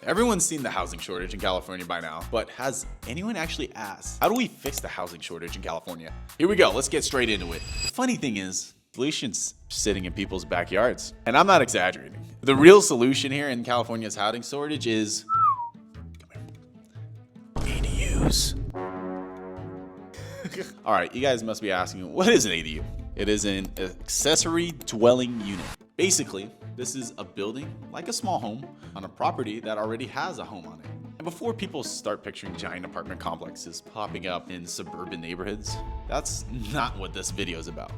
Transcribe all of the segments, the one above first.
Everyone's seen the housing shortage in California by now, but has anyone actually asked, how do we fix the housing shortage in California? Here we go, let's get straight into it. The funny thing is, the solution's sitting in people's backyards. And I'm not exaggerating. The real solution here in California's housing shortage is ADUs. All right, you guys must be asking, what is an ADU? It is an accessory dwelling unit. Basically, this is a building, like a small home, on a property that already has a home on it. And before people start picturing giant apartment complexes popping up in suburban neighborhoods, that's not what this video is about.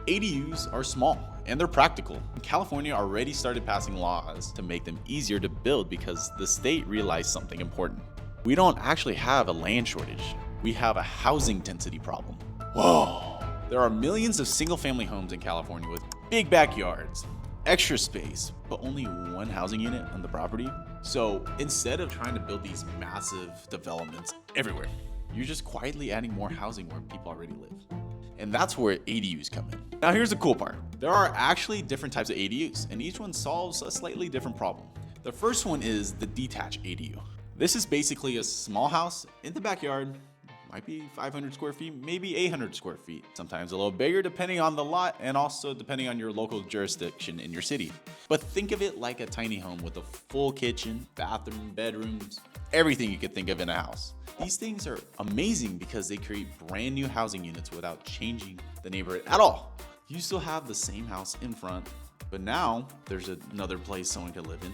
ADUs are small and they're practical. California already started passing laws to make them easier to build because the state realized something important. We don't actually have a land shortage. We have a housing density problem. Whoa! There are millions of single-family homes in California with big backyards, extra space, but only one housing unit on the property. So instead of trying to build these massive developments everywhere, you're just quietly adding more housing where people already live. And that's where ADUs come in. Now here's the cool part. There are actually different types of ADUs, and each one solves a slightly different problem. The first one is the detached ADU. This is basically a small house in the backyard. Might be 500 square feet, maybe 800 square feet. Sometimes a little bigger depending on the lot and also depending on your local jurisdiction in your city. But think of it like a tiny home with a full kitchen, bathroom, bedrooms, everything you could think of in a house. These things are amazing because they create brand new housing units without changing the neighborhood at all. You still have the same house in front, but now there's another place someone can live in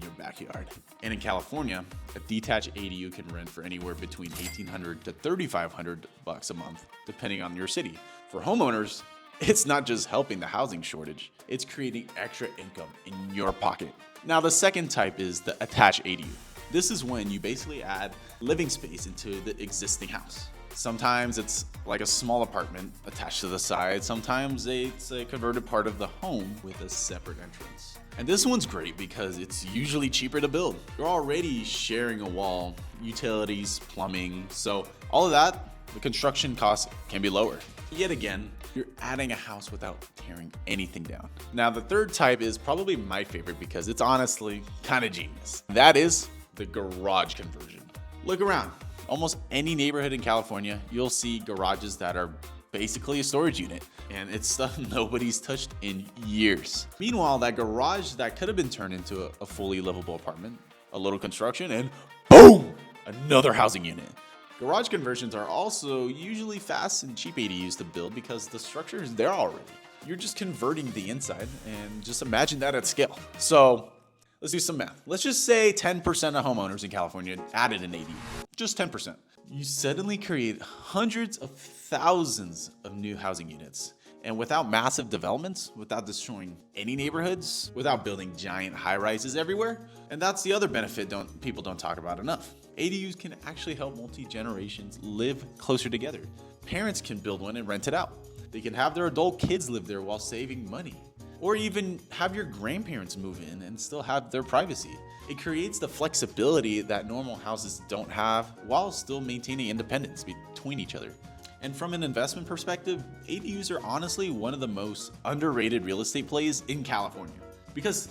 your backyard. And in California, a detached ADU can rent for anywhere between $1,800 to $3,500 a month, depending on your city. For homeowners, it's not just helping the housing shortage, it's creating extra income in your pocket. Now, the second type is the attached ADU. This is when you basically add living space into the existing house. Sometimes it's like a small apartment attached to the side. Sometimes it's a converted part of the home with a separate entrance. And this one's great because it's usually cheaper to build. You're already sharing a wall, utilities, plumbing, so all of that, the construction costs can be lower. Yet again, you're adding a house without tearing anything down. Now, the third type is probably my favorite because it's honestly kind of genius. That is the garage conversion. Look around. Almost any neighborhood in California, you'll see garages that are basically a storage unit, and it's stuff nobody's touched in years. Meanwhile, that garage that could have been turned into a fully livable apartment, a little construction, and boom, another housing unit. Garage conversions are also usually fast and cheap ADUs to build because the structure is there already. You're just converting the inside, and just imagine that at scale. So let's do some math. Let's just say 10% of homeowners in California added an ADU, just 10%. You suddenly create hundreds of thousands of new housing units. And without massive developments, without destroying any neighborhoods, without building giant high-rises everywhere. And that's the other benefit people don't talk about enough. ADUs can actually help multi-generations live closer together. Parents can build one and rent it out. They can have their adult kids live there while saving money. Or even have your grandparents move in and still have their privacy. It creates the flexibility that normal houses don't have while still maintaining independence between each other. And from an investment perspective, ADUs are honestly one of the most underrated real estate plays in California. Because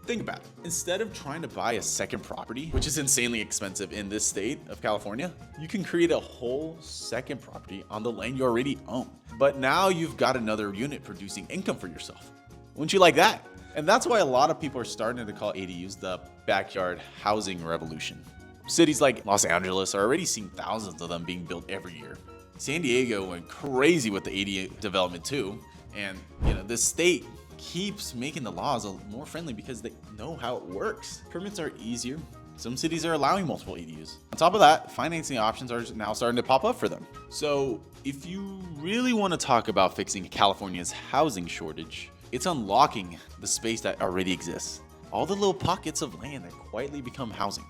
think about it, instead of trying to buy a second property, which is insanely expensive in this state of California, you can create a whole second property on the land you already own. But now you've got another unit producing income for yourself. Wouldn't you like that? And that's why a lot of people are starting to call ADUs the backyard housing revolution. Cities like Los Angeles are already seeing thousands of them being built every year. San Diego went crazy with the ADU development too. And the state keeps making the laws more friendly because they know how it works. Permits are easier. Some cities are allowing multiple ADUs. On top of that, financing options are now starting to pop up for them. So if you really want to talk about fixing California's housing shortage, it's unlocking the space that already exists. All the little pockets of land that quietly become housing.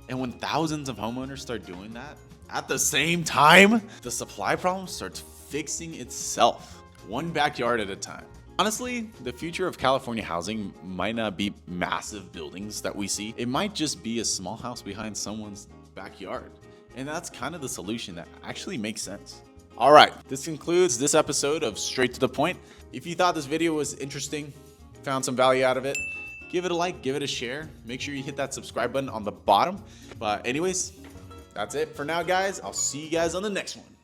And when thousands of homeowners start doing that, at the same time, the supply problem starts fixing itself, one backyard at a time. Honestly, the future of California housing might not be massive buildings that we see. It might just be a small house behind someone's backyard. And that's kind of the solution that actually makes sense. All right, this concludes this episode of Straight to the Point. If you thought this video was interesting, found some value out of it, give it a like, give it a share. Make sure you hit that subscribe button on the bottom. But anyways, that's it for now, guys. I'll see you guys on the next one.